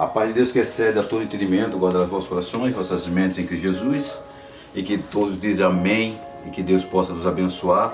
A paz de Deus que excede a todo entendimento, guarda os vossos corações, vossas mentes em Cristo Jesus, e que todos dizem amém, e que Deus possa nos abençoar.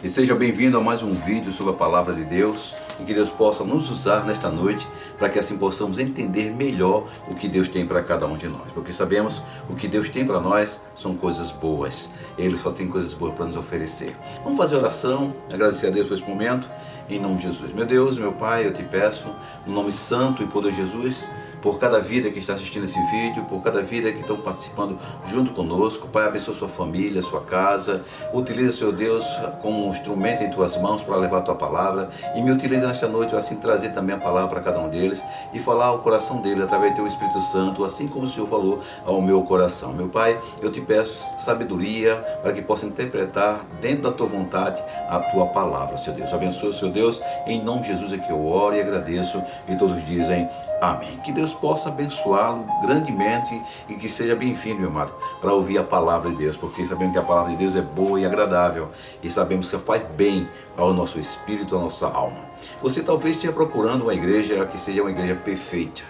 E seja bem-vindo a mais um vídeo sobre a palavra de Deus, e que Deus possa nos usar nesta noite, para que assim possamos entender melhor o que Deus tem para cada um de nós. Porque sabemos o que Deus tem para nós são coisas boas. Ele só tem coisas boas para nos oferecer. Vamos fazer oração, agradecer a Deus por esse momento, em nome de Jesus. Meu Deus, meu Pai, eu te peço, no nome santo e poder de Jesus, por cada vida que está assistindo esse vídeo, por cada vida que estão participando junto conosco. Pai, abençoa sua família, sua casa. Utiliza, Senhor Deus, como um instrumento em tuas mãos para levar a tua palavra. E me utiliza nesta noite para assim trazer também a palavra para cada um deles e falar ao coração dele através do teu Espírito Santo, assim como o Senhor falou ao meu coração. Meu Pai, eu te peço sabedoria para que possa interpretar dentro da tua vontade a tua palavra, Senhor Deus. Abençoa, Senhor Deus, em nome de Jesus é que eu oro e agradeço, e todos dizem amém. Que Deus possa abençoá-lo grandemente e que seja bem-vindo, meu amado, para ouvir a palavra de Deus, porque sabemos que a palavra de Deus é boa e agradável e sabemos que faz bem ao nosso espírito, à nossa alma. Você talvez esteja procurando uma igreja que seja uma igreja perfeita,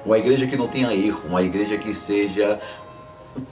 uma igreja que não tenha erro, uma igreja que seja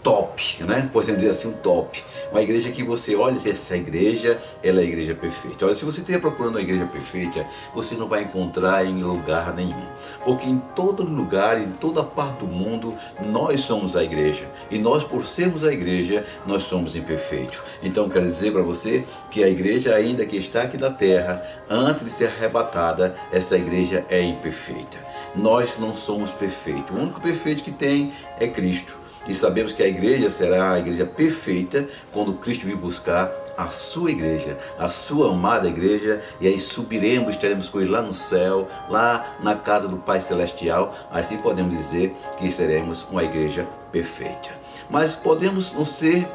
top, né? Podemos dizer assim, um top. Uma igreja que você olha e diz, essa igreja, ela é a igreja perfeita. Olha, se você estiver procurando uma igreja perfeita, você não vai encontrar em lugar nenhum. Porque em todo lugar, em toda parte do mundo, nós somos a igreja. E nós, por sermos a igreja, nós somos imperfeitos. Então, quero dizer para você que a igreja, ainda que está aqui na terra, antes de ser arrebatada, essa igreja é imperfeita. Nós não somos perfeitos. O único perfeito que tem é Cristo. E sabemos que a igreja será a igreja perfeita quando Cristo vir buscar a sua igreja, a sua amada igreja, e aí subiremos, estaremos com ele lá no céu, lá na casa do Pai Celestial. Assim podemos dizer que seremos uma igreja perfeita. Mas podemos não ser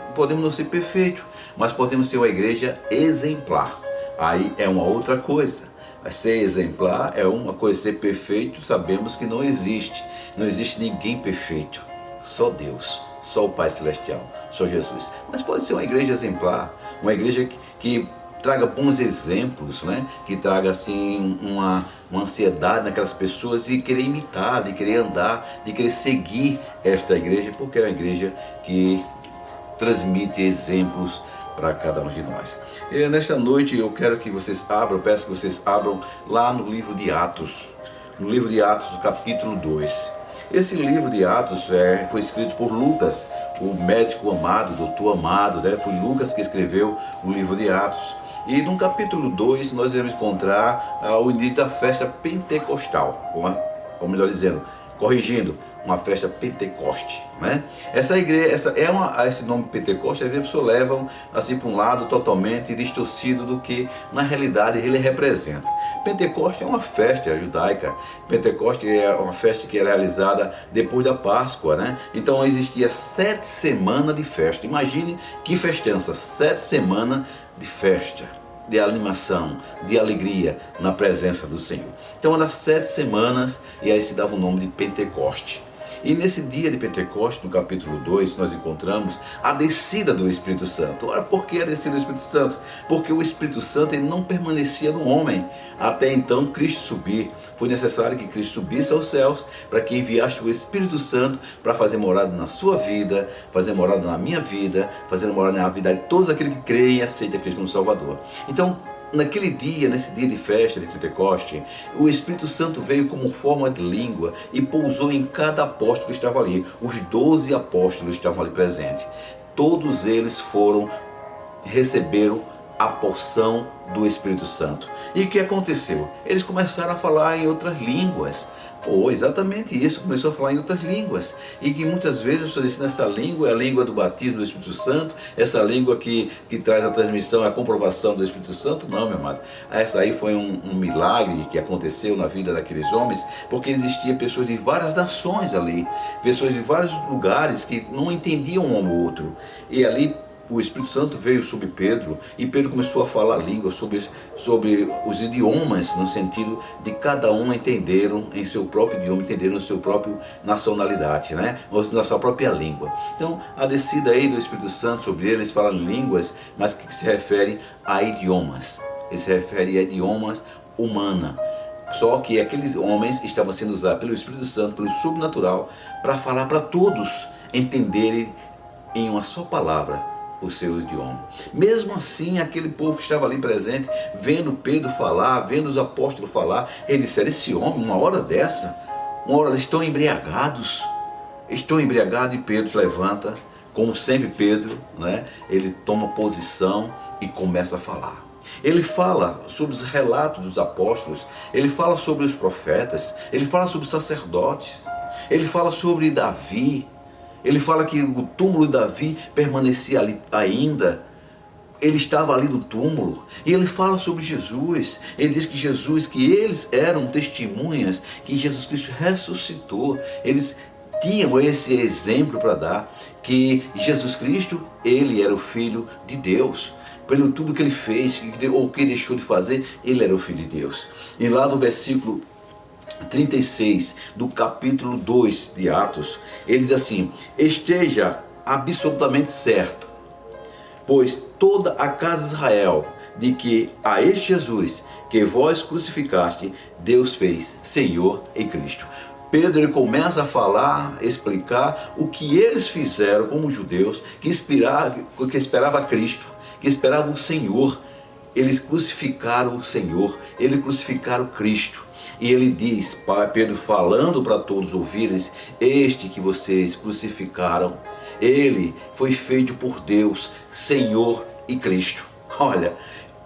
perfeitos, mas podemos ser uma igreja exemplar. Aí é uma outra coisa. Ser exemplar é uma coisa, ser perfeito sabemos que não existe. Não existe ninguém perfeito. Só Deus, só o Pai Celestial, só Jesus. Mas pode ser uma igreja exemplar, uma igreja que traga bons exemplos, né? Que traga assim uma ansiedade naquelas pessoas de querer imitar, de querer andar, de querer seguir esta igreja, porque é uma igreja que transmite exemplos para cada um de nós. E nesta noite eu quero que vocês abram, peço que vocês abram lá no livro de Atos, no livro de Atos, capítulo 2. Esse livro de Atos foi escrito por Lucas, o médico amado, doutor amado, né? Foi Lucas que escreveu o livro de Atos. E no capítulo 2 nós vamos encontrar o início da festa pentecostal, ou melhor dizendo, corrigindo, uma festa Pentecoste, né? Essa igreja, esse nome Pentecoste, as pessoas levam assim para um lado totalmente distorcido do que na realidade ele representa. Pentecoste é uma festa judaica. Pentecoste é uma festa que é realizada depois da Páscoa, né? Então existia 7 semanas de festa. Imagine que festança, 7 semanas de festa, de animação, de alegria na presença do Senhor. Então eram 7 semanas e aí se dava o nome de Pentecoste. E nesse dia de Pentecoste, no capítulo 2, nós encontramos a descida do Espírito Santo. Ora, por que a descida do Espírito Santo? Porque o Espírito Santo ele não permanecia no homem até então Cristo subir. Foi necessário que Cristo subisse aos céus para que enviasse o Espírito Santo para fazer morada na sua vida, fazer morada na minha vida, fazer morada na vida de todos aqueles que creem e aceitam Cristo como Salvador. Então, naquele dia, nesse dia de festa de Pentecoste, o Espírito Santo veio como forma de língua e pousou em cada apóstolo que estava ali. Os 12 apóstolos estavam ali presentes. Todos eles receberam a porção do Espírito Santo. E o que aconteceu? Eles começaram a falar em outras línguas. Foi exatamente isso, começou a falar em outras línguas. E que muitas vezes as pessoas dizem, essa língua é a língua do batismo do Espírito Santo, essa língua que traz a transmissão, a comprovação do Espírito Santo. Não, meu amado, essa aí foi um milagre que aconteceu na vida daqueles homens, porque existiam pessoas de várias nações ali, pessoas de vários lugares que não entendiam um ao outro. E ali o Espírito Santo veio sobre Pedro e Pedro começou a falar língua sobre os idiomas, no sentido de cada um entenderam em seu próprio idioma, entenderam seu próprio nacionalidade, né? Na sua própria língua. Então a descida aí do Espírito Santo sobre eles, falam línguas, mas que se referem a idiomas. Ele se refere a idiomas humanos. Só que aqueles homens estavam sendo usados pelo Espírito Santo, pelo sobrenatural, para falar para todos entenderem em uma só palavra o seu idioma. Mesmo assim, aquele povo que estava ali presente, vendo Pedro falar, vendo os apóstolos falar, eles disseram: esse homem, uma hora dessa, estão embriagados. Estão embriagados. E Pedro se levanta, como sempre Pedro, né? Ele toma posição e começa a falar. Ele fala sobre os relatos dos apóstolos, ele fala sobre os profetas, ele fala sobre os sacerdotes, ele fala sobre Davi, ele fala que o túmulo de Davi permanecia ali ainda, ele estava ali no túmulo, e ele fala sobre Jesus. Ele diz que Jesus, que eles eram testemunhas que Jesus Cristo ressuscitou. Eles tinham esse exemplo para dar, que Jesus Cristo, ele era o Filho de Deus. Pelo tudo que ele fez, ou o que deixou de fazer, ele era o Filho de Deus. E lá no versículo 36 do capítulo 2 de Atos, ele diz assim: esteja absolutamente certo, pois toda a casa de Israel, de que a este Jesus, que vós crucificaste, Deus fez Senhor e Cristo. Pedro, ele começa a falar, explicar o que eles fizeram como judeus, que esperava Cristo, que esperavam o Senhor. Eles crucificaram o Senhor, eles crucificaram Cristo. E ele diz, Pedro falando para todos ouvirem: este que vocês crucificaram, ele foi feito por Deus, Senhor e Cristo. Olha,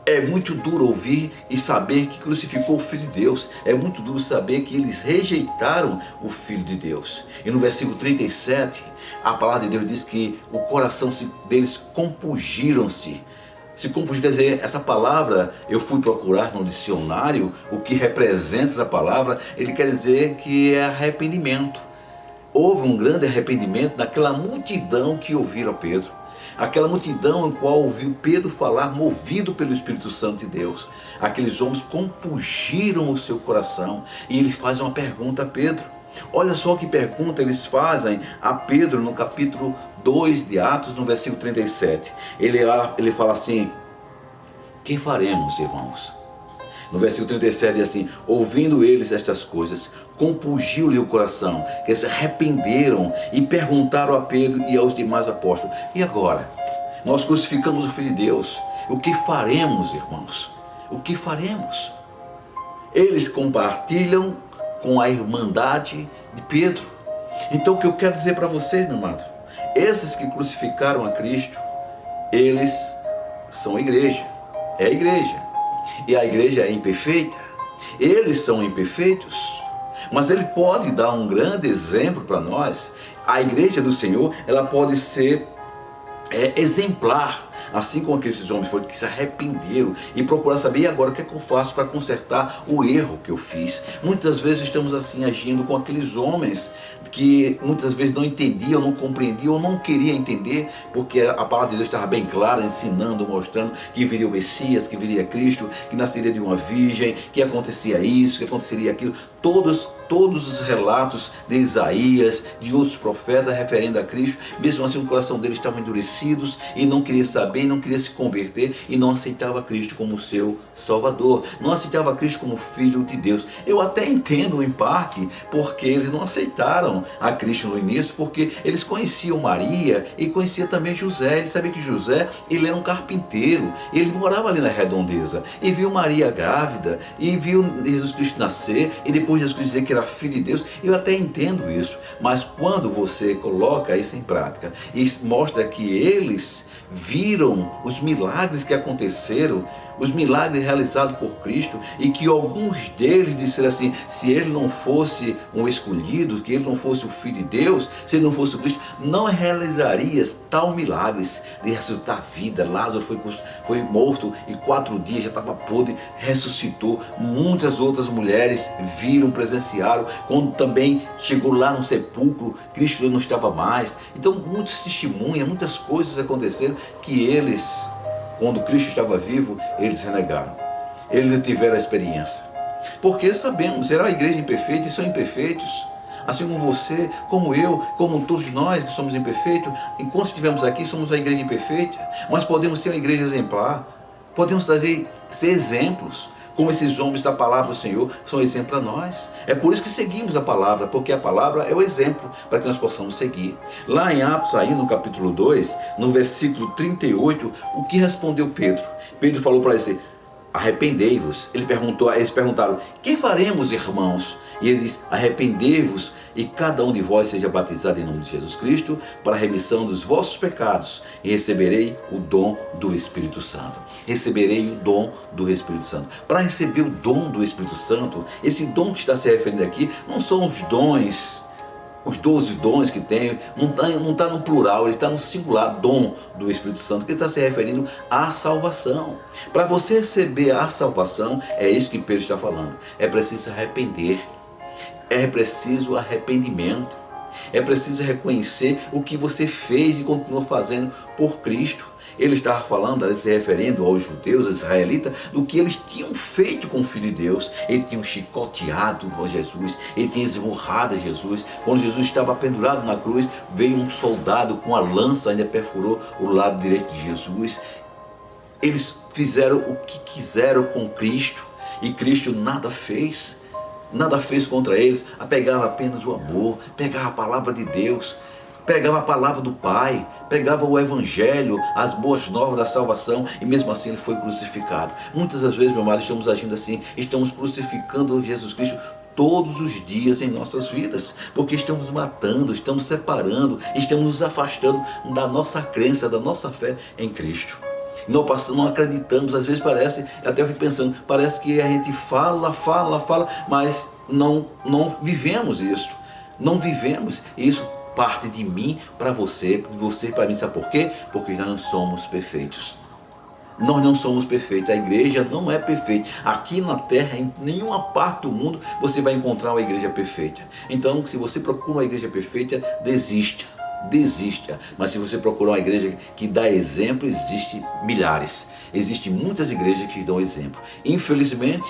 é muito duro ouvir e saber que crucificou o Filho de Deus. É muito duro saber que eles rejeitaram o Filho de Deus. E no versículo 37, a palavra de Deus diz que o coração deles compungiram-se. Se compungir, quer dizer, essa palavra, eu fui procurar no dicionário o que representa essa palavra. Ele quer dizer que é arrependimento. Houve um grande arrependimento naquela multidão que ouviram Pedro. Aquela multidão em qual ouviu Pedro falar, movido pelo Espírito Santo de Deus. Aqueles homens compungiram o seu coração. E ele faz uma pergunta a Pedro. Olha só que pergunta eles fazem a Pedro no capítulo 2 de Atos, no versículo 37. Ele fala assim: que faremos, irmãos? No versículo 37 diz assim: ouvindo eles estas coisas, compungiu-lhe o coração, que se arrependeram e perguntaram a Pedro e aos demais apóstolos: e agora? Nós crucificamos o Filho de Deus, o que faremos, irmãos? O que faremos? Eles compartilham com a irmandade de Pedro. Então o que eu quero dizer para vocês, meu amado, esses que crucificaram a Cristo, eles são a igreja, é a igreja. E a igreja é imperfeita, eles são imperfeitos, mas ele pode dar um grande exemplo para nós. A igreja do Senhor, ela pode ser exemplar, assim como aqueles homens foram que se arrependeram e procuraram saber: e agora o que é que eu faço para consertar o erro que eu fiz? Muitas vezes estamos assim agindo com aqueles homens que muitas vezes não entendiam, não compreendiam, ou não queriam entender, porque a palavra de Deus estava bem clara, ensinando, mostrando que viria o Messias, que viria Cristo, que nasceria de uma virgem, que acontecia isso, que aconteceria aquilo. Todos os relatos de Isaías, de outros profetas referendo a Cristo, mesmo assim o coração deles estava endurecidos e não queria saber, não queria se converter e não aceitava Cristo como seu Salvador, não aceitava Cristo como Filho de Deus. Eu até entendo em parte porque eles não aceitaram a Cristo no início, porque eles conheciam Maria e conheciam também José. Eles sabiam que José, ele era um carpinteiro, ele morava ali na redondeza e viu Maria grávida e viu Jesus Cristo nascer e depois Jesus Cristo dizer que era Filho de Deus. Eu até entendo isso, mas quando você coloca isso em prática e mostra que eles viram os milagres que aconteceram, os milagres realizados por Cristo, e que alguns deles disseram assim: se ele não fosse um escolhido, que ele não fosse o Filho de Deus, se ele não fosse o Cristo, não realizaria tal milagres de ressuscitar a vida. Lázaro foi morto e 4 dias já estava podre, ressuscitou. Muitas outras mulheres viram, presenciaram, quando também chegou lá no sepulcro, Cristo não estava mais. Então muitos testemunhas, muitas coisas aconteceram que eles, quando Cristo estava vivo, eles renegaram. Eles tiveram a experiência. Porque sabemos, era a igreja imperfeita e são imperfeitos. Assim como você, como eu, como todos nós que somos imperfeitos, enquanto estivermos aqui, somos a igreja imperfeita, mas podemos ser a igreja exemplar. Podemos ser exemplos. como esses homens da palavra do Senhor são exemplo para nós. É por isso que seguimos a palavra, porque a palavra é o exemplo para que nós possamos seguir. Lá em Atos, aí no capítulo 2, no versículo 38, o que respondeu Pedro? Pedro falou para eles: arrependei-vos. Eles perguntaram: que faremos, irmãos? E ele diz: arrependei-vos e cada um de vós seja batizado em nome de Jesus Cristo para a remissão dos vossos pecados, e receberei o dom do Espírito Santo. Receberei o dom do Espírito Santo. Para receber o dom do Espírito Santo, esse dom que está se referindo aqui não são os dons, os 12 dons que tem, não está no plural, ele está no singular, dom do Espírito Santo, que está se referindo à salvação. Para você receber a salvação, é isso que Pedro está falando. É preciso arrepender, é preciso arrependimento, é preciso reconhecer o que você fez e continuou fazendo por Cristo. Ele estava falando, se referindo aos judeus, aos israelitas, do que eles tinham feito com o Filho de Deus. Ele tinha chicoteado a Jesus, ele tinha esmurrado a Jesus. Quando Jesus estava pendurado na cruz, veio um soldado com a lança, ainda perfurou o lado direito de Jesus. Eles fizeram o que quiseram com Cristo, e Cristo nada fez contra eles. Pegava apenas o amor, pegava a palavra de Deus, pregava a palavra do Pai, pregava o Evangelho, as boas novas da salvação, e mesmo assim ele foi crucificado. Muitas das vezes, meu amado, estamos agindo assim, estamos crucificando Jesus Cristo todos os dias em nossas vidas, porque estamos matando, estamos separando, estamos nos afastando da nossa crença, da nossa fé em Cristo. Não acreditamos, às vezes parece, até eu fico pensando, parece que a gente fala, mas não vivemos isso. Não vivemos isso. Parte de mim para você, de você para mim. Sabe por quê? Porque nós não somos perfeitos. Nós não somos perfeitos. A igreja não é perfeita. Aqui na terra, em nenhuma parte do mundo, você vai encontrar uma igreja perfeita. Então, se você procura uma igreja perfeita, desista. Mas se você procurar uma igreja que dá exemplo, existe milhares. Existem muitas igrejas que dão exemplo. Infelizmente,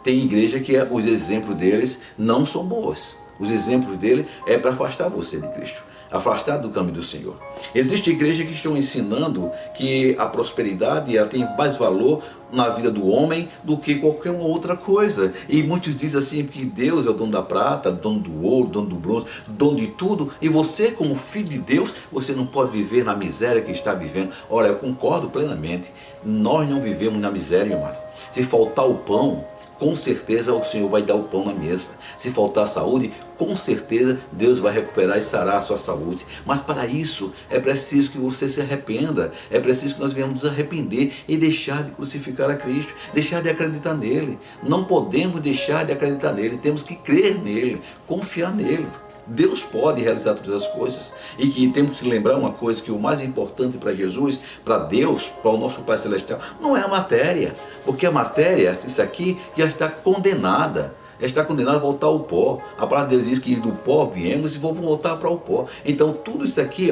tem igreja que os exemplos deles não são boas. Os exemplos dele é para afastar você de Cristo, afastar do caminho do Senhor. Existe igreja que estão ensinando que a prosperidade ela tem mais valor na vida do homem do que qualquer outra coisa. E muitos dizem assim que Deus é o dono da prata, dono do ouro, dono do bronze, dono de tudo. E você, como filho de Deus, você não pode viver na miséria que está vivendo. Ora, eu concordo plenamente. Nós não vivemos na miséria, meu amado. Se faltar o pão, com certeza o Senhor vai dar o pão na mesa. Se faltar saúde, com certeza Deus vai recuperar e sarar a sua saúde. Mas para isso é preciso que você se arrependa. É preciso que nós venhamos nos arrepender e deixar de crucificar a Cristo, deixar de acreditar nele. Não podemos deixar de acreditar nele, temos que crer nele, confiar nele. Deus pode realizar todas as coisas, e que temos que lembrar uma coisa, que o mais importante para Jesus, para Deus, para o nosso Pai Celestial, não é a matéria, porque a matéria, isso aqui, já está condenada a voltar ao pó. A palavra de Deus diz que do pó viemos e vamos voltar para o pó. Então tudo isso aqui,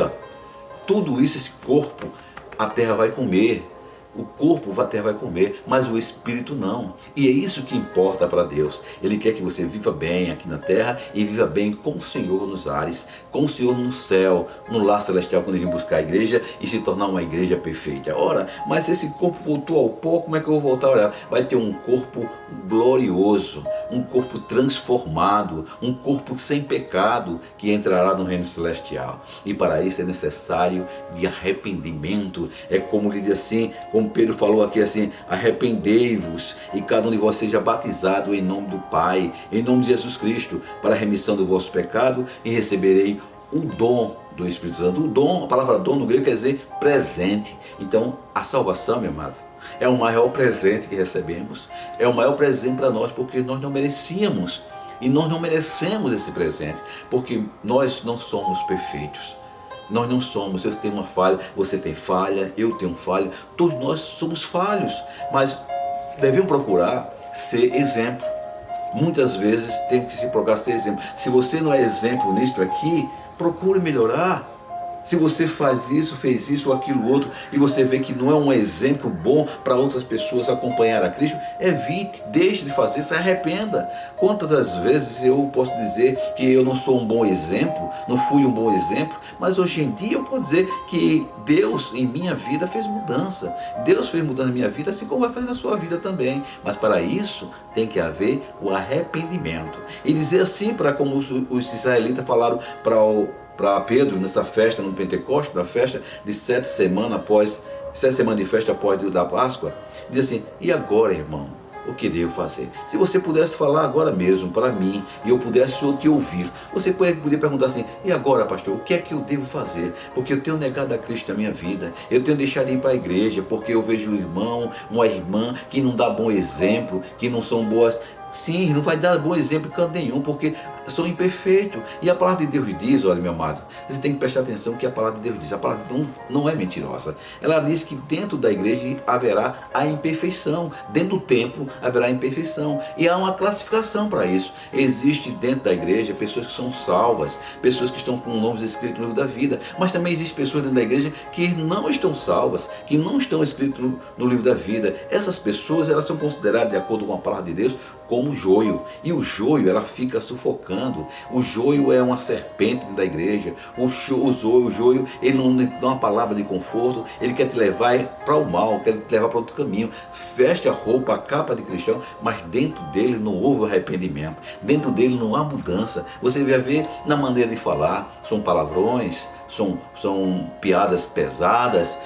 tudo isso, esse corpo, a terra vai comer. O corpo a terra vai comer, mas o espírito não. E é isso que importa para Deus. Ele quer que você viva bem aqui na terra e viva bem com o Senhor nos ares, com o Senhor no céu, no lar celestial, quando ele vir buscar a igreja e se tornar uma igreja perfeita. Ora, mas se esse corpo voltou ao pó, como é que eu vou voltar a olhar? Vai ter um corpo glorioso, um corpo transformado, um corpo sem pecado, que entrará no reino celestial. E para isso é necessário de arrependimento. É como ele diz assim, como Pedro falou aqui assim: arrependei-vos e cada um de vós seja batizado em nome do Pai, em nome de Jesus Cristo, para a remissão do vosso pecado, e receberei o dom do Espírito Santo. O dom, a palavra dom no grego quer dizer presente. Então a salvação, meu amado, é o maior presente que recebemos, é o maior presente para nós, porque nós não merecíamos, e nós não merecemos esse presente, porque nós não somos perfeitos. Nós não somos. Eu tenho uma falha, você tem falha, eu tenho falha, todos nós somos falhos, mas devemos procurar ser exemplo. Muitas vezes temos que se procurar ser exemplo. Se você não é exemplo nisto aqui, procure melhorar. Se você faz isso, fez isso ou aquilo outro, e você vê que não é um exemplo bom para outras pessoas acompanhar a Cristo, evite, deixe de fazer, se arrependa. Quantas das vezes eu posso dizer que eu não sou um bom exemplo, não fui um bom exemplo, mas hoje em dia eu posso dizer que Deus em minha vida fez mudança. Deus fez mudança na minha vida, assim como vai fazer na sua vida também. Mas para isso tem que haver o arrependimento. E dizer assim, para como os israelitas falaram para Pedro nessa festa no Pentecostes, na festa de 7 semanas de festa após da Páscoa, diz assim: e agora, irmão, o que devo fazer? Se você pudesse falar agora mesmo para mim e eu pudesse te ouvir, você poderia perguntar assim: e agora, pastor, o que é que eu devo fazer? Porque eu tenho negado a Cristo na minha vida, eu tenho deixado de ir para a igreja porque eu vejo um irmão, uma irmã que não dá bom exemplo, que não são boas. Sim, não vai dar bom exemplo em canto nenhum, porque sou imperfeito. E a palavra de Deus diz, olha, meu amado, você tem que prestar atenção que a palavra de Deus diz. A palavra não é mentirosa. Ela diz que dentro da igreja haverá a imperfeição. Dentro do templo haverá a imperfeição. E há uma classificação para isso. Existe dentro da igreja pessoas que são salvas, pessoas que estão com nomes escritos no livro da vida. Mas também existem pessoas dentro da igreja que não estão salvas, que não estão escritas no livro da vida. Essas pessoas, elas são consideradas, de acordo com a palavra de Deus, como joio. E o joio, ela fica sufocando. O joio é uma serpente da igreja. O joio, ele não dá uma palavra de conforto. Ele quer te levar para o mal, quer te levar para outro caminho. Veste a roupa, a capa de cristão, mas dentro dele não houve arrependimento. Dentro dele não há mudança. Você vai ver na maneira de falar, são palavrões, são piadas pesadas.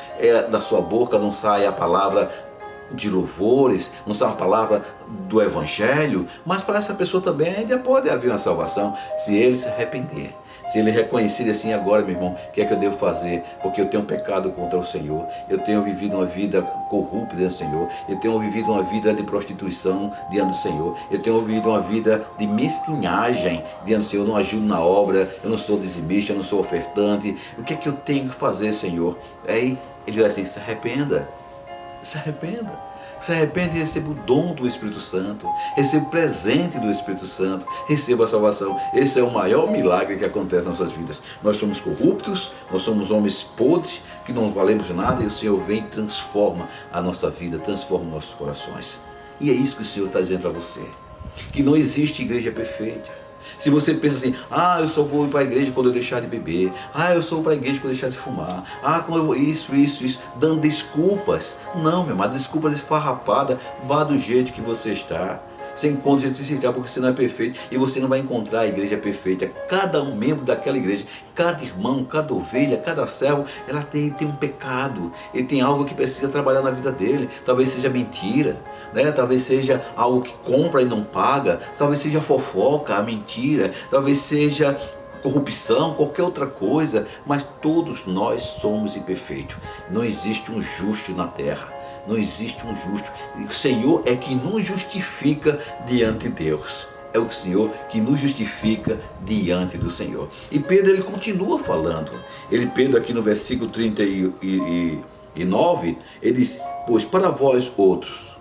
Da sua boca não sai a palavra de louvores, não são a palavra do evangelho, mas para essa pessoa também ainda pode haver uma salvação se ele se arrepender, se ele reconhecer assim: agora, meu irmão, o que é que eu devo fazer? Porque eu tenho pecado contra o Senhor, eu tenho vivido uma vida corrupta diante do Senhor, eu tenho vivido uma vida de prostituição diante do Senhor, eu tenho vivido uma vida de mesquinhagem diante do Senhor, eu não ajudo na obra, eu não sou dizimista, eu não sou ofertante. O que é que eu tenho que fazer, Senhor? Aí ele vai assim: se arrependa. Se arrependa. Se arrepende e receba o dom do Espírito Santo. Receba o presente do Espírito Santo. Receba a salvação. Esse é o maior milagre que acontece nas nossas vidas. Nós somos corruptos, nós somos homens podres, que não valemos nada, e o Senhor vem e transforma a nossa vida, transforma nossos corações. E é isso que o Senhor está dizendo para você. Que não existe igreja perfeita. Se você pensa assim: eu só vou para a igreja quando eu deixar de beber, eu só vou para a igreja quando eu deixar de fumar, quando eu vou isso, dando desculpas. Não, meu amado, desculpa desfarrapada. Vá do jeito que você está. Você encontra o jeito que você está, porque você não é perfeito e você não vai encontrar a igreja perfeita. Cada um membro daquela igreja, cada irmão, cada ovelha, cada servo, ela tem um pecado. Ele tem algo que precisa trabalhar na vida dele. Talvez seja mentira, né? Talvez seja algo que compra e não paga. Talvez seja fofoca, a mentira. Talvez seja corrupção, qualquer outra coisa. Mas todos nós somos imperfeitos. Não existe um justo na terra. Não existe um justo. O Senhor é que nos justifica diante de Deus. É o Senhor que nos justifica diante do Senhor. E Pedro, ele continua falando. Pedro aqui no versículo 39, ele diz: pois para vós outros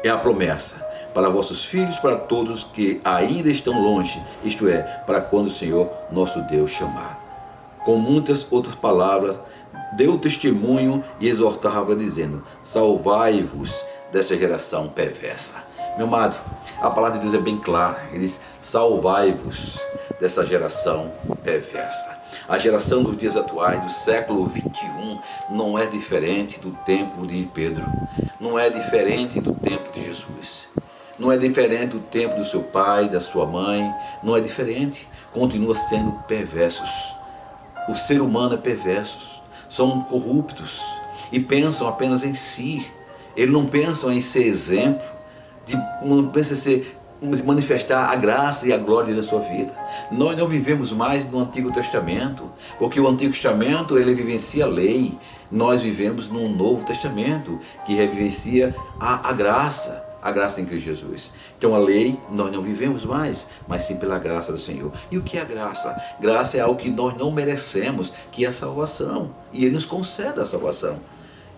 é a promessa, para vossos filhos, para todos que ainda estão longe, isto é, para quando o Senhor nosso Deus chamar. Com muitas outras palavras, deu testemunho e exortava, dizendo: salvai-vos dessa geração perversa. Meu amado, a palavra de Deus é bem clara. Ele diz: salvai-vos dessa geração perversa. A geração dos dias atuais, do século 21, não é diferente do tempo de Pedro, não é diferente do tempo de Jesus, não é diferente do tempo do seu pai, da sua mãe, não é diferente, continua sendo perversos. O ser humano é perverso, são corruptos e pensam apenas em si. Eles não pensam em ser exemplo, não pensam em manifestar a graça e a glória da sua vida. Nós não vivemos mais no Antigo Testamento, porque o Antigo Testamento ele vivencia a lei. Nós vivemos no Novo Testamento, que vivencia a graça em Cristo Jesus. Então a lei nós não vivemos mais, mas sim pela graça do Senhor. E o que é a graça? Graça é algo que nós não merecemos, que é a salvação. E Ele nos concede a salvação.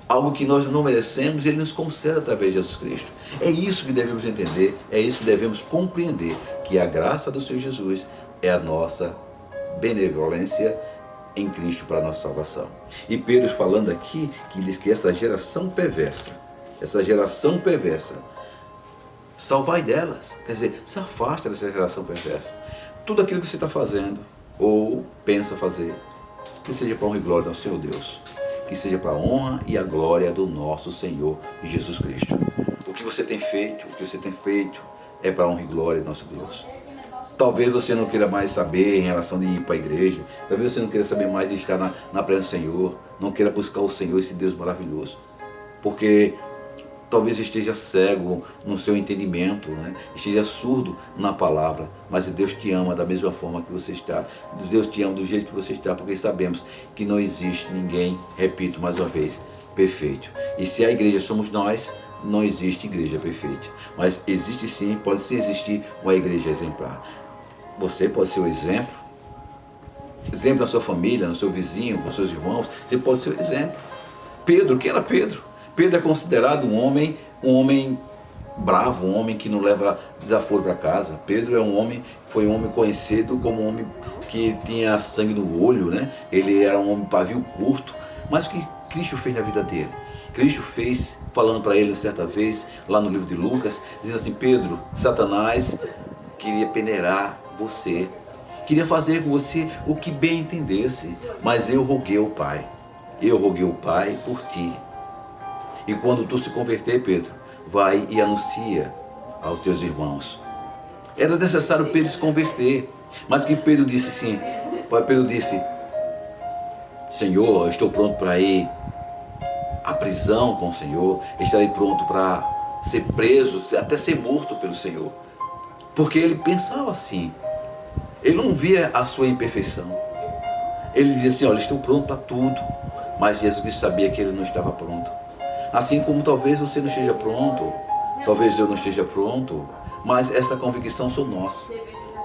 Algo que nós não merecemos, Ele nos concede através de Jesus Cristo. É isso que devemos entender, é isso que devemos compreender, que a graça do Senhor Jesus é a nossa benevolência em Cristo para a nossa salvação. E Pedro falando aqui, que diz que essa geração perversa, salvai delas, quer dizer, se afasta dessa geração perversa. Tudo aquilo que você está fazendo, ou pensa fazer, que seja para a honra e glória do Senhor Deus, que seja para a honra e a glória do nosso Senhor Jesus Cristo. O que você tem feito, é para a honra e glória do nosso Deus. Talvez você não queira mais saber em relação de ir para a igreja, talvez você não queira saber mais de estar na presença do Senhor, não queira buscar o Senhor, esse Deus maravilhoso, porque talvez esteja cego no seu entendimento, né? Esteja surdo na palavra, mas Deus te ama da mesma forma que você está, Deus te ama do jeito que você está, porque sabemos que não existe ninguém, repito mais uma vez, perfeito. E se a igreja somos nós, não existe igreja perfeita, mas existe sim, pode sim existir uma igreja exemplar. Você pode ser o exemplo na sua família, no seu vizinho, com seus irmãos, você pode ser o exemplo. Pedro, quem era Pedro? Pedro é considerado um homem bravo, um homem que não leva desaforo para casa. Pedro foi um homem conhecido como um homem que tinha sangue no olho, né? Ele era um homem pavio curto, mas o que Cristo fez na vida dele? Cristo fez, falando para ele certa vez, lá no livro de Lucas, dizendo assim: Pedro, Satanás queria peneirar você, queria fazer com você o que bem entendesse, mas eu roguei ao Pai por ti. E quando tu se converter, Pedro, vai e anuncia aos teus irmãos. Era necessário Pedro se converter, mas o que Pedro disse assim? Pedro disse: Senhor, eu estou pronto para ir à prisão com o Senhor, estarei pronto para ser preso, até ser morto pelo Senhor. Porque ele pensava assim, ele não via a sua imperfeição. Ele dizia assim: olha, estou pronto para tudo, mas Jesus Cristo sabia que ele não estava pronto. Assim como talvez você não esteja pronto, talvez eu não esteja pronto, mas essa convicção sou nossa.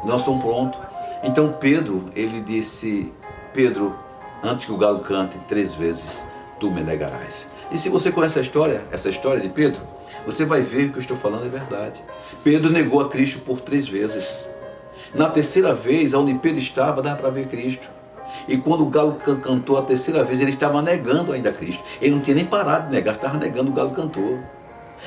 Nós somos prontos. Então Pedro, ele disse: Pedro, antes que o galo cante 3 vezes, tu me negarás. E se você conhece essa história de Pedro, você vai ver que o que eu estou falando é verdade. Pedro negou a Cristo por 3 vezes. Na terceira vez, onde Pedro estava, dava para ver Cristo. E quando o galo cantou a terceira vez, ele estava negando ainda a Cristo. Ele não tinha nem parado de negar, estava negando, o galo cantou.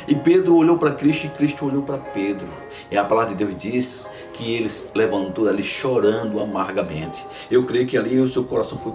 E Pedro olhou para Cristo e Cristo olhou para Pedro. E a palavra de Deus diz que ele levantou ali chorando amargamente. Eu creio que ali o seu coração foi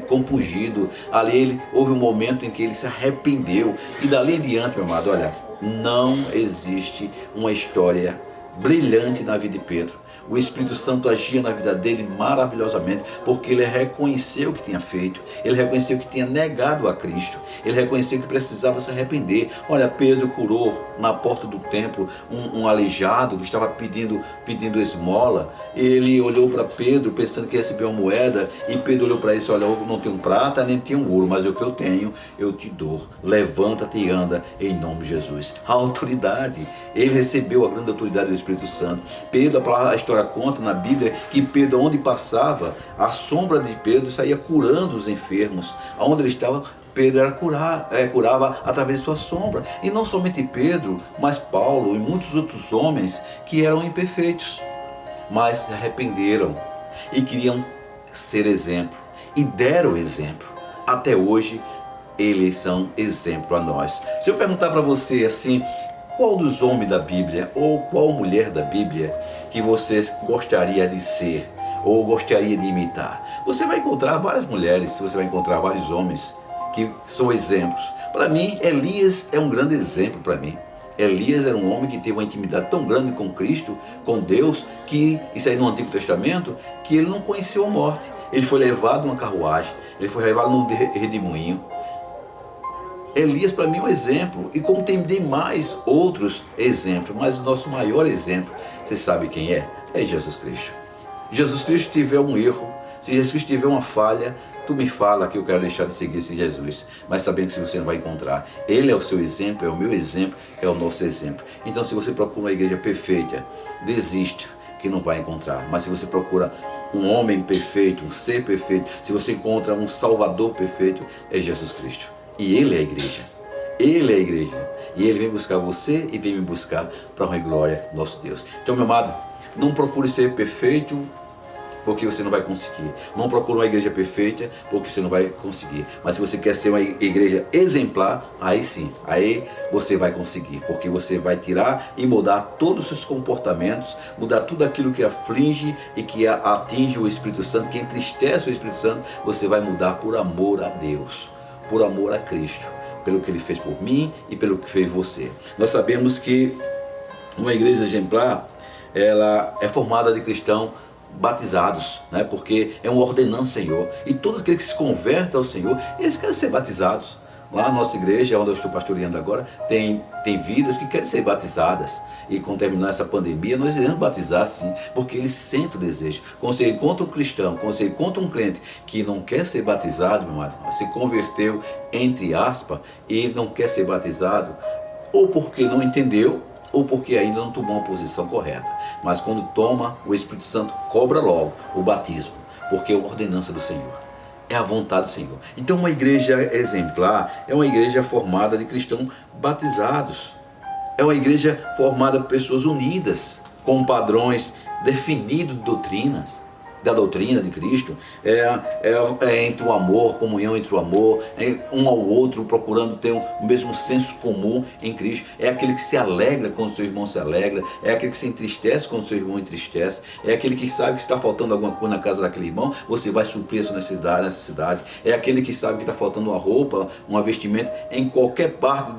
compungido. Ali houve um momento em que ele se arrependeu. E dali em diante, meu amado, olha, não existe uma história brilhante na vida de Pedro. O Espírito Santo agia na vida dele maravilhosamente, porque ele reconheceu o que tinha feito, ele reconheceu que tinha negado a Cristo, ele reconheceu que precisava se arrepender. Olha, Pedro curou na porta do templo um aleijado que estava pedindo esmola. Ele olhou para Pedro pensando que recebeu uma moeda, e Pedro olhou para ele e disse: olha, eu não tenho prata nem tenho ouro, mas o que eu tenho eu te dou. Levanta-te e anda em nome de Jesus. A autoridade, ele recebeu a grande autoridade do Espírito Santo. Pedro, a história conta na Bíblia que Pedro, onde passava, a sombra de Pedro saía curando os enfermos. Aonde ele estava, Pedro curava através de sua sombra. E não somente Pedro, mas Paulo e muitos outros homens que eram imperfeitos, mas se arrependeram e queriam ser exemplo, e deram exemplo. Até hoje eles são exemplo a nós. Se eu perguntar para você assim: qual dos homens da Bíblia ou qual mulher da Bíblia que você gostaria de ser ou gostaria de imitar? Você vai encontrar várias mulheres, você vai encontrar vários homens que são exemplos. Para mim, Elias é um grande exemplo para mim. Elias era um homem que teve uma intimidade tão grande com Cristo, com Deus, que, isso aí no Antigo Testamento, que ele não conheceu a morte. Ele foi levado numa carruagem, ele foi levado num redemoinho. Elias para mim é um exemplo, e como tem demais outros exemplos, mas o nosso maior exemplo, você sabe quem é? É Jesus Cristo. Jesus Cristo tiver um erro, se Jesus Cristo tiver uma falha, tu me fala que eu quero deixar de seguir esse Jesus, mas sabendo que você não vai encontrar. Ele é o seu exemplo, é o meu exemplo, é o nosso exemplo. Então, se você procura uma igreja perfeita, desista, que não vai encontrar. Mas se você procura um homem perfeito, um ser perfeito, se você encontra um Salvador perfeito, é Jesus Cristo. E Ele é a igreja. Ele é a igreja. E Ele vem buscar você e vem me buscar para a honra e glória do nosso Deus. Então, meu amado, não procure ser perfeito porque você não vai conseguir. Não procure uma igreja perfeita, porque você não vai conseguir. Mas se você quer ser uma igreja exemplar, aí sim, aí você vai conseguir, porque você vai tirar e mudar todos os seus comportamentos, mudar tudo aquilo que aflige e que atinge o Espírito Santo, que entristece o Espírito Santo. Você vai mudar por amor a Deus, por amor a Cristo, pelo que Ele fez por mim e pelo que fez você. Nós sabemos que uma igreja exemplar, ela é formada de cristãos batizados, né? Porque é uma ordenança do Senhor, e todos aqueles que se convertem ao Senhor, eles querem ser batizados. Lá na nossa igreja, onde eu estou pastoreando agora, tem vidas que querem ser batizadas. E quando terminar essa pandemia, nós iremos batizar sim, porque eles sentem o desejo. Quando você encontra um cristão, quando você encontra um crente que não quer ser batizado, meu amado, se converteu, entre aspas, e não quer ser batizado, ou porque não entendeu, ou porque ainda não tomou uma posição correta. Mas quando toma, o Espírito Santo cobra logo o batismo, porque é a ordenança do Senhor, é a vontade do Senhor. Então uma igreja exemplar é uma igreja formada de cristãos batizados, é uma igreja formada por pessoas unidas, com padrões definidos de doutrinas, da doutrina de Cristo, é entre o amor, comunhão entre o amor, um ao outro, procurando ter o mesmo senso comum em Cristo. É aquele que se alegra quando seu irmão se alegra, é aquele que se entristece quando seu irmão entristece, é aquele que sabe que está faltando alguma coisa na casa daquele irmão, você vai suprir a sua necessidade, é aquele que sabe que está faltando uma roupa, uma vestimenta, em qualquer parte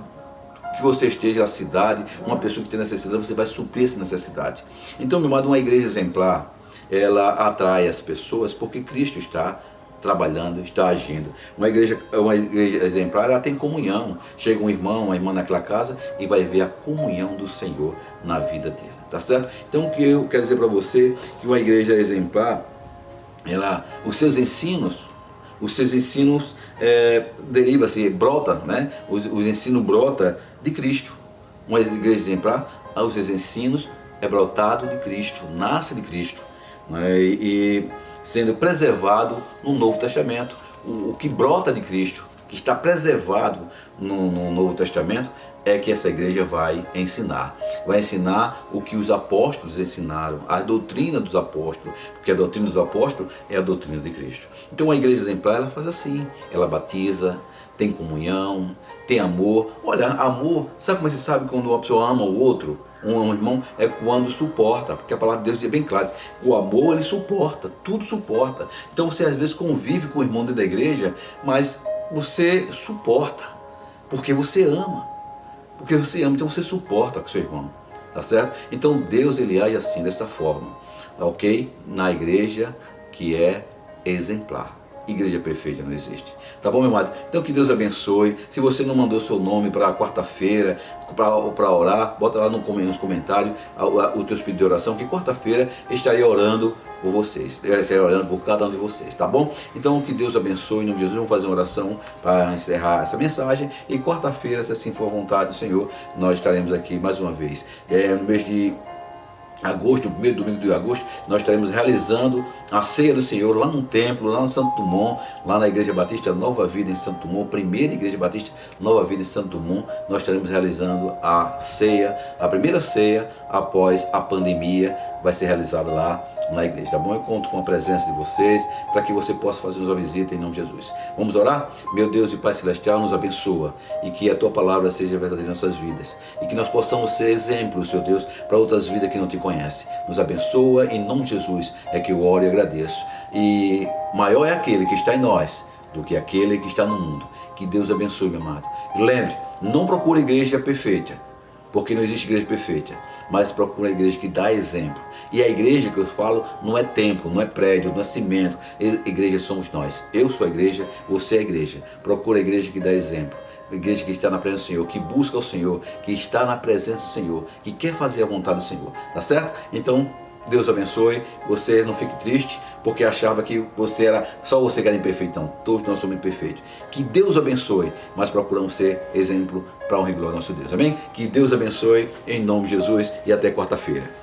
que você esteja na cidade, uma pessoa que tem necessidade, você vai suprir essa necessidade. Então, meu amado, uma igreja exemplar, ela atrai as pessoas porque Cristo está trabalhando, está agindo. Uma igreja exemplar, ela tem comunhão. Chega um irmão, uma irmã naquela casa e vai ver a comunhão do Senhor na vida dele, tá certo? Então o que eu quero dizer para você, que uma igreja exemplar, os seus ensinos deriva-se, brota, né? Os ensinos brota de Cristo. Uma igreja exemplar, os seus ensinos é brotado de Cristo, nasce de Cristo, né? E sendo preservado no Novo Testamento. O que brota de Cristo, que está preservado no Novo Testamento, é que essa igreja vai ensinar o que os apóstolos ensinaram, a doutrina dos apóstolos, porque a doutrina dos apóstolos é a doutrina de Cristo. Então a igreja exemplar, ela faz assim, ela batiza, tem comunhão, tem amor. Olha, amor, sabe como você sabe quando uma pessoa ama o outro? Um irmão é quando suporta, porque a palavra de Deus é bem clara, o amor ele suporta, tudo suporta. Então você às vezes convive com o irmão dentro da igreja, mas você suporta, porque você ama, então você suporta com seu irmão, tá certo? Então Deus ele age assim, dessa forma, ok? Na igreja que é exemplar. Igreja perfeita não existe. Tá bom, meu amado? Então que Deus abençoe. Se você não mandou seu nome para quarta-feira, para orar, bota lá nos comentários o teu pedido de oração, que quarta-feira estarei orando por vocês. Eu estarei orando por cada um de vocês, tá bom? Então que Deus abençoe, em nome de Jesus. Vamos fazer uma oração para encerrar essa mensagem. E quarta-feira, se assim for a vontade do Senhor, nós estaremos aqui mais uma vez. No mês de agosto, no primeiro domingo de agosto, nós estaremos realizando a ceia do Senhor lá no templo, lá no Santo Dumont, lá na Igreja Batista Nova Vida em Santo Dumont, primeira Igreja Batista Nova Vida em Santo Dumont. Nós estaremos realizando a ceia, a primeira ceia após a pandemia, vai ser realizada lá na igreja, tá bom? Eu conto com a presença de vocês, para que você possa fazer uma visita em nome de Jesus. Vamos orar? Meu Deus e Pai Celestial, nos abençoa, e que a Tua palavra seja verdadeira em nossas vidas, e que nós possamos ser exemplos, Senhor Deus, para outras vidas que não Te conhecem. Nos abençoa, em nome de Jesus, é que eu oro e agradeço. E maior é aquele que está em nós, do que aquele que está no mundo. Que Deus abençoe, meu amado. E lembre, não procure igreja perfeita, porque não existe igreja perfeita, mas procura a igreja que dá exemplo. E a igreja que eu falo não é templo, não é prédio, não é cimento. Igreja somos nós. Eu sou a igreja, você é a igreja. Procura a igreja que dá exemplo. A igreja que está na presença do Senhor, que busca o Senhor, que está na presença do Senhor, que quer fazer a vontade do Senhor. Tá certo? Então, Deus abençoe. Você não fique triste porque achava que só você que era imperfeito. Não, todos nós somos imperfeitos. Que Deus abençoe, mas procuramos ser exemplo para honrar e glória ao nosso Deus. Amém? Que Deus abençoe em nome de Jesus e até quarta-feira.